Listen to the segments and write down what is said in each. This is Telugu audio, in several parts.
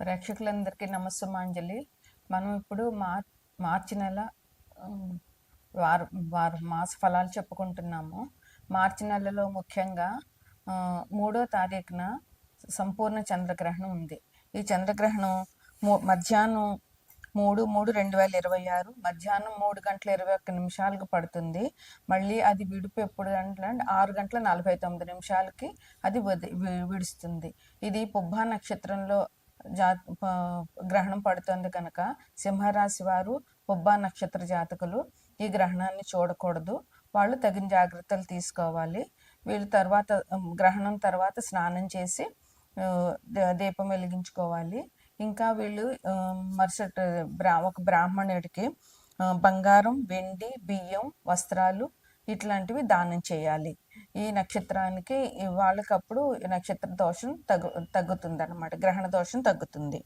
ప్రేక్షకులందరికీ నమస్సుమాంజలి. మనం ఇప్పుడు మార్చి నెల ఆహ్, వారం వారం మాస ఫలాలు చెప్పుకుంటున్నాము. మార్చి నెలలో ముఖ్యంగా 3వ తారీఖున సంపూర్ణ చంద్రగ్రహణం ఉంది. ఈ చంద్రగ్రహణం మధ్యాహ్నం 3/3/2026 మధ్యాహ్నం 3:21 పడుతుంది. మళ్ళీ అది విడుపు ఎప్పుడు అంటే 6:49 అది విడుస్తుంది. ఇది పుబ్బా నక్షత్రంలో గ్రహణం పడుతుంది కనుక సింహరాశి వారు పుబ్బా నక్షత్ర జాతకులు ఈ గ్రహణాన్ని చూడకూడదు. వాళ్ళు తగిన జాగ్రత్తలు తీసుకోవాలి. వీళ్ళు గ్రహణం తర్వాత స్నానం చేసి దీపం వెలిగించుకోవాలి. ఇంకా వీళ్ళు ఒక బ్రాహ్మణుడికి బంగారం, వెండి, బియ్యం, వస్త్రాలు ఇట్లాంటివి దానం చేయాలి. ఈ నక్షత్రానికి వాళ్ళకప్పుడు నక్షత్ర దోషం తగ్గుతుంది అన్నమాట, గ్రహణ దోషం తగ్గుతుంది.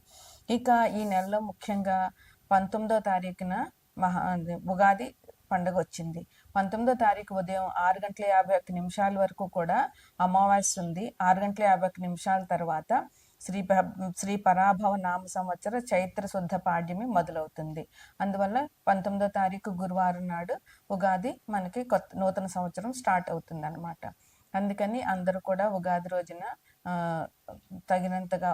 ఇక ఈ నెలలో ముఖ్యంగా 19వ తారీఖున ఉగాది పండుగ వచ్చింది. 19వ తారీఖు ఉదయం 6:51 వరకు కూడా అమావాస్య ఉంది. 6:51 తర్వాత శ్రీ పరాభవ నామ సంవత్సర చైత్ర శుద్ధ పాడ్యమి మొదలవుతుంది. అందువల్ల 19వ తారీఖు గురువారం నాడు ఉగాది మనకి నూతన సంవత్సరం స్టార్ట్ అవుతుంది అనమాట. అందుకని అందరూ కూడా ఉగాది రోజున తగినంతగా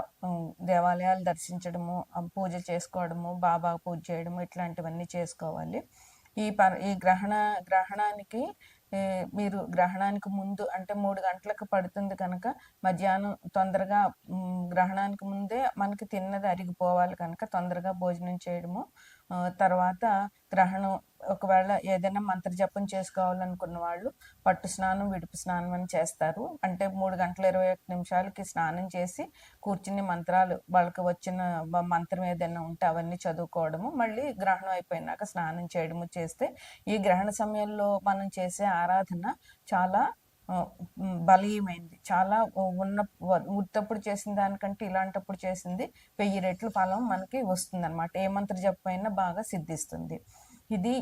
దేవాలయాలు దర్శించడము, పూజ చేసుకోవడము, బాబా పూజ చేయడము ఇట్లాంటివన్నీ చేసుకోవాలి. ఈ గ్రహణానికి మీరు గ్రహణానికి ముందు అంటే 3 గంటలకు పడుతుంది కనుక మధ్యాహ్నం తొందరగా గ్రహణానికి ముందే మనకి తిన్నది అరిగిపోవాలి కనుక తొందరగా భోజనం చేయడము. తర్వాత గ్రహణం ఒకవేళ ఏదైనా మంత్ర జపం చేసుకోవాలనుకున్న వాళ్ళు పట్టు స్నానం, విడుపు స్నానం అని చేస్తారు. అంటే 3:21 స్నానం చేసి కూర్చుని మంత్రాలు వాళ్ళకి వచ్చిన మంత్రం ఏదైనా ఉంటే అవన్నీ చదువుకోవడము, మళ్ళీ గ్రహణం అయిపోయినాక స్నానం చేయడము చేస్తే ఈ గ్రహణ సమయంలో మనం చేసే ఆరాధన చాలా బలీయమైంది. చాలా ఉత్తప్పుడు చేసిన దానికంటే ఇలాంటప్పుడు చేసింది 1000 రెట్లు ఫలం మనకి వస్తుంది అనమాట. ఏ మంత్ర జపం అయినా బాగా సిద్ధిస్తుంది. ఇది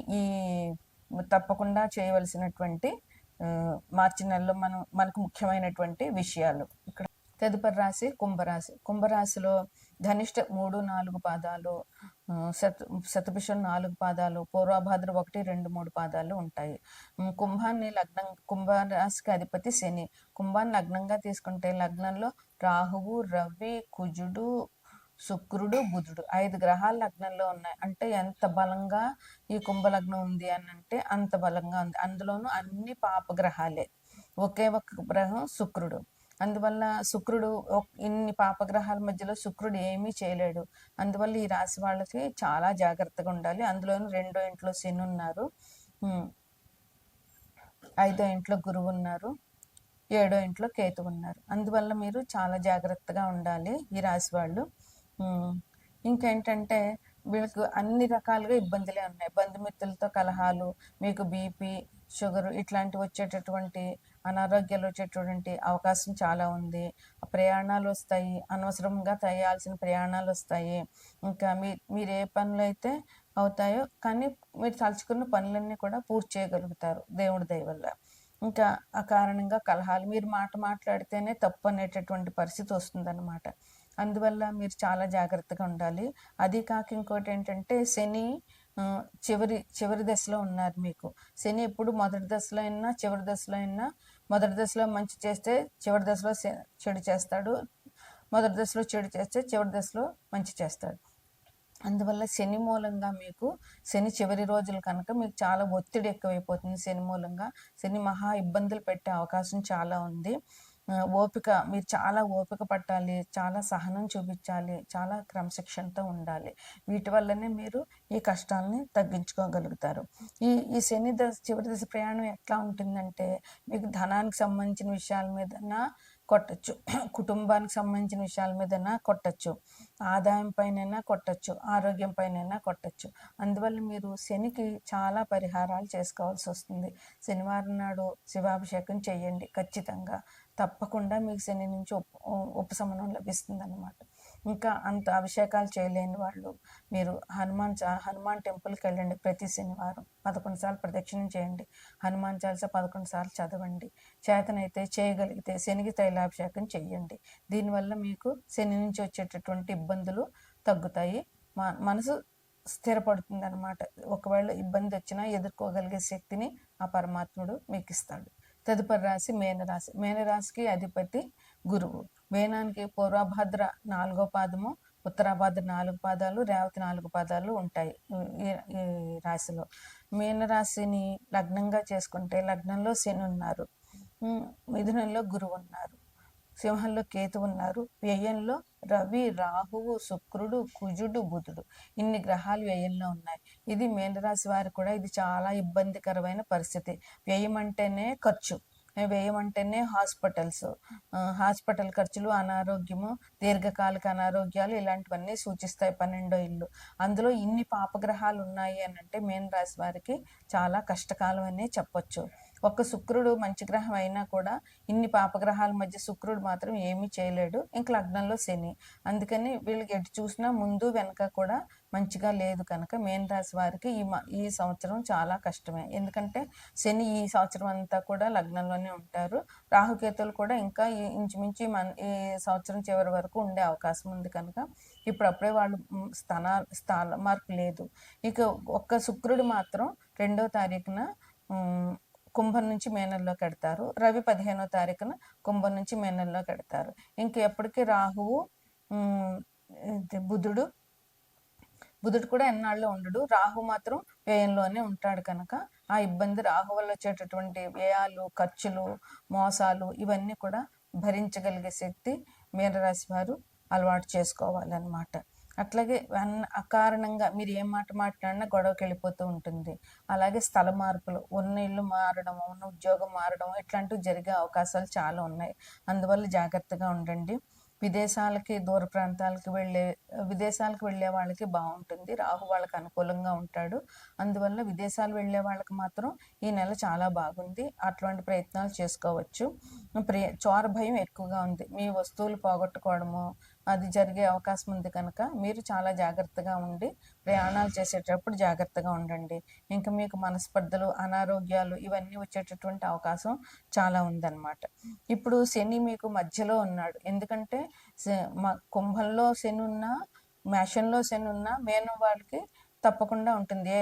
తప్పకుండా చేయవలసినటువంటి మార్చి నెలలో మనకు ముఖ్యమైనటువంటి విషయాలు. ఇక్కడ తదుపరి రాశి కుంభరాశి. కుంభరాశిలో ధనిష్ట 3-4 పాదాలు, శతభిషం 4 పాదాలు, పూర్వభాద్ర 1, 2, 3 పాదాలు ఉంటాయి. కుంభరాశికి అధిపతి శని. కుంభాన్ని లగ్నంగా తీసుకుంటే లగ్నంలో రాహువు, రవి, కుజుడు, శుక్రుడు, బుధుడు 5 గ్రహాలు లగ్నంలో ఉన్నాయి. అంటే ఎంత బలంగా ఈ కుంభలగ్నం ఉంది అని అంటే అంత బలంగా ఉంది. అందులోనూ అన్ని పాపగ్రహాలే. ఒకే ఒక గ్రహం శుక్రుడు. అందువల్ల శుక్రుడు ఇన్ని పాపగ్రహాల మధ్యలో శుక్రుడు ఏమీ చేయలేడు. అందువల్ల ఈ రాశి వాళ్ళకి చాలా జాగ్రత్తగా ఉండాలి. అందులోనూ 2వ ఇంట్లో శని ఉన్నారు, 5వ ఇంట్లో గురువు ఉన్నారు, 7వ ఇంట్లో కేతు ఉన్నారు. అందువల్ల మీరు చాలా జాగ్రత్తగా ఉండాలి ఈ రాశి వాళ్ళు. ఇంకేంటంటే వీళ్ళకి అన్ని రకాలుగా ఇబ్బందులే ఉన్నాయి. బంధుమిత్రులతో కలహాలు, మీకు బీపీ, షుగర్ ఇట్లాంటివి వచ్చేటటువంటి అనారోగ్యాలు వచ్చేటటువంటి అవకాశం చాలా ఉంది. ప్రయాణాలు వస్తాయి, అనవసరంగా చేయాల్సిన ప్రయాణాలు వస్తాయి. ఇంకా మీరు ఏ పనులు అయితే అవుతాయో కానీ మీరు తలుచుకున్న పనులన్నీ కూడా పూర్తి చేయగలుగుతారు దేవుడి దయ వల్ల. ఇంకా ఆ కారణంగా కలహాలు, మీరు మాట్లాడితేనే తప్పు అనేటటువంటి పరిస్థితి వస్తుందన్నమాట. అందువల్ల మీరు చాలా జాగ్రత్తగా ఉండాలి. అది కాక ఇంకోటి ఏంటంటే శని చివరి దశలో ఉన్నారు మీకు. శని ఎప్పుడు మొదటి దశలో అయినా చివరి దశలో అయినా, మొదటి దశలో మంచి చేస్తే చివరి దశలో చెడు చేస్తాడు, మొదటి దశలో చెడు చేస్తే చివరి దశలో మంచి చేస్తాడు. అందువల్ల శని మూలంగా మీకు శని చివరి రోజులు కనుక మీకు చాలా ఒత్తిడి ఎక్కువైపోతుంది. శని మూలంగా శని మహా ఇబ్బందులు పెట్టే అవకాశం చాలా ఉంది. మీరు చాలా ఓపిక పట్టాలి, చాలా సహనం చూపించాలి, చాలా క్రమశిక్షణతో ఉండాలి. వీటి వల్లనే మీరు ఈ కష్టాలని తగ్గించుకోగలుగుతారు. ఈ శని చివరి దశ ప్రయాణం ఎట్లా ఉంటుందంటే మీకు ధనానికి సంబంధించిన విషయాల మీదన కొట్టచ్చు, కుటుంబానికి సంబంధించిన విషయాల మీదైనా కొట్టచ్చు, ఆదాయం పైన కొట్టచ్చు, ఆరోగ్యం పైన కొట్టచ్చు. అందువల్ల మీరు శనికి చాలా పరిహారాలు చేసుకోవాల్సి వస్తుంది. శనివారం నాడు శివాభిషేకం చేయండి ఖచ్చితంగా. తప్పకుండా మీకు శని నుంచి ఉపశమనం లభిస్తుంది అన్నమాట. ఇంకా అంత అభిషేకాలు చేయలేని వాళ్ళు మీరు హనుమాన్ టెంపుల్కి వెళ్ళండి. ప్రతి శనివారం 11 సార్లు ప్రదక్షిణం చేయండి. హనుమాన్ చాలీసా 11 సార్లు చదవండి. చేతనైతే చేయగలిగితే శనికి తైలాభిషేకం చెయ్యండి. దీనివల్ల మీకు శని నుంచి వచ్చేటటువంటి ఇబ్బందులు తగ్గుతాయి. మనసు స్థిరపడుతుంది అనమాట. ఒకవేళ ఇబ్బంది వచ్చినా ఎదుర్కోగలిగే శక్తిని ఆ పరమాత్ముడు మీకు ఇస్తాడు. తదుపరి రాశి మేనరాశి. మేనరాశికి అధిపతి గురువు. మేనానికి పూర్వభద్ర 4వ పాదము, ఉత్తరాభద్ర 4 పాదాలు, రేవతి 4 పాదాలు ఉంటాయి ఈ ఈ రాశిలో. మీనరాశిని లగ్నంగా చేసుకుంటే లగ్నంలో శని ఉన్నారు, మిథునంలో గురువు ఉన్నారు, సింహంలో కేతు ఉన్నారు, వ్యయంలో రవి, రాహువు, శుక్రుడు, కుజుడు, బుధుడు, ఇన్ని గ్రహాలు వ్యయంలో ఉన్నాయి. ఇది మీనరాశి వారు కూడా ఇది చాలా ఇబ్బందికరమైన పరిస్థితి. వ్యయం అంటేనే ఖర్చు, వ్యయం అంటేనే హాస్పిటల్ ఖర్చులు, అనారోగ్యము, దీర్ఘకాలిక అనారోగ్యాలు ఇలాంటివన్నీ సూచిస్తాయి 12వ ఇల్లు. అందులో ఇన్ని పాపగ్రహాలు ఉన్నాయి అని అంటే మీనరాశి వారికి చాలా కష్టకాలం అనే చెప్పొచ్చు. ఒక్క శుక్రుడు మంచి గ్రహం అయినా కూడా ఇన్ని పాపగ్రహాల మధ్య శుక్రుడు మాత్రం ఏమీ చేయలేడు. ఇంక లగ్నంలో శని, అందుకని వీళ్ళకి ఎటు చూసినా ముందు వెనక కూడా మంచిగా లేదు కనుక మీనరాశి వారికి ఈ సంవత్సరం చాలా కష్టమే. ఎందుకంటే శని ఈ సంవత్సరం అంతా కూడా లగ్నంలోనే ఉంటారు. రాహుకేతులు కూడా ఇంకా ఇంచుమించు ఈ సంవత్సరం చివరి వరకు ఉండే అవకాశం ఉంది కనుక ఇప్పుడప్పుడే వాళ్ళు స్థాన మార్పు లేదు. ఇక ఒక్క శుక్రుడు మాత్రం 2వ తారీఖున కుంభం నుంచి మేనల్లోకి పెడతారు. రవి 15వ తారీఖున కుంభం నుంచి మేనల్లోకి పెడతారు. ఇంక ఎప్పటికీ రాహువు, బుధుడు కూడా ఎన్నాళ్ళు ఉండడు. రాహు మాత్రం వ్యయంలోనే ఉంటాడు కనుక ఆ ఇబ్బంది, రాహు వల్ల వచ్చేటటువంటి వ్యయాలు, ఖర్చులు, మోసాలు ఇవన్నీ కూడా భరించగలిగే శక్తి మీనరాశి వారు అలవాటు చేసుకోవాలన్నమాట. అట్లాగే అకారణంగా మీరు ఏం మాట మాట్లాడినా గొడవకి వెళ్ళిపోతూ ఉంటుంది. అలాగే స్థల మార్పులు, ఉన్న ఇల్లు మారడం, ఉన్న ఉద్యోగం మారడం ఇట్లాంటివి జరిగే అవకాశాలు చాలా ఉన్నాయి. అందువల్ల జాగ్రత్తగా ఉండండి. విదేశాలకి, దూర ప్రాంతాలకి విదేశాలకు వెళ్ళే వాళ్ళకి బాగుంటుంది. రాహు వాళ్ళకి అనుకూలంగా ఉంటాడు. అందువల్ల విదేశాలు వెళ్ళే వాళ్ళకి మాత్రం ఈ నెల చాలా బాగుంది. అటువంటి ప్రయత్నాలు చేసుకోవచ్చు. చోర భయం ఎక్కువగా ఉంది. మీ వస్తువులు పోగొట్టుకోవడము అది జరిగే అవకాశం ఉంది కనుక మీరు చాలా జాగ్రత్తగా ఉండి ప్రయాణాలు చేసేటప్పుడు జాగ్రత్తగా ఉండండి. ఇంకా మీకు మనస్పర్ధలు, అనారోగ్యాలు ఇవన్నీ వచ్చేటటువంటి అవకాశం చాలా ఉందన్నమాట. ఇప్పుడు శని మీకు మధ్యలో ఉన్నాడు. ఎందుకంటే కుంభంలో శని ఉన్నా, మేషంలో శని ఉన్నా మేనం వాళ్ళకి తప్పకుండా ఉంటుంది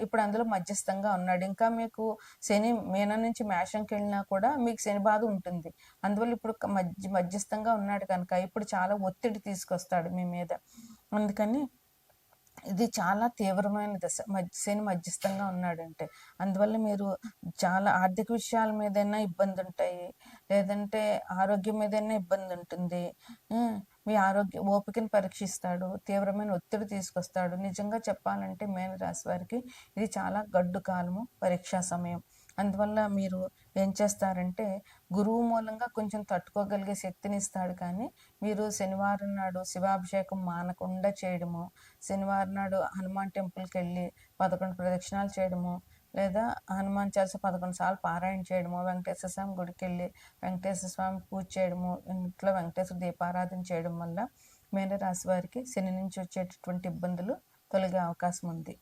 ఇప్పుడు అందులో మధ్యస్థంగా ఉన్నాడు. ఇంకా మీకు శని మీనం నుంచి మేషంకి వెళ్ళినా కూడా మీకు శని బాధ ఉంటుంది. అందువల్ల ఇప్పుడు మధ్యస్థంగా ఉన్నాడు కనుక ఇప్పుడు చాలా ఒత్తిడి తీసుకొస్తాడు మీ మీద. అందుకని ఇది చాలా తీవ్రమైన దశ. శని మధ్యస్థంగా ఉన్నాడంటే అందువల్ల మీరు చాలా ఆర్థిక విషయాల మీదైనా ఇబ్బంది ఉంటాయి, లేదంటే ఆరోగ్యం మీదైనా ఇబ్బంది ఉంటుంది. మీ ఓపికను పరీక్షిస్తాడు, తీవ్రమైన ఒత్తిడి తీసుకొస్తాడు. నిజంగా చెప్పాలంటే మీనరాశి వారికి ఇది చాలా గడ్డు కాలము, పరీక్షా సమయం. అందువల్ల మీరు ఏం చేస్తారంటే గురువు మూలంగా కొంచెం తట్టుకోగలిగే శక్తిని ఇస్తాడు. కానీ మీరు శనివారం నాడు శివాభిషేకం మానకుండా చేయడము, శనివారం నాడు హనుమాన్ టెంపుల్కి వెళ్ళి 11 ప్రదక్షిణాలు చేయడము, లేదా హనుమాన్ చాలీసా 11 సార్లు పారాయణ చేయడము, వెంకటేశ్వర స్వామి గుడికి వెళ్ళి వెంకటేశ్వర స్వామి పూజ చేయడము, ఇంట్లో వెంకటేశ్వర దీపారాధన చేయడం వల్ల మీనరాశి వారికి శని నుంచి వచ్చేటటువంటి ఇబ్బందులు తొలగే అవకాశం ఉంది.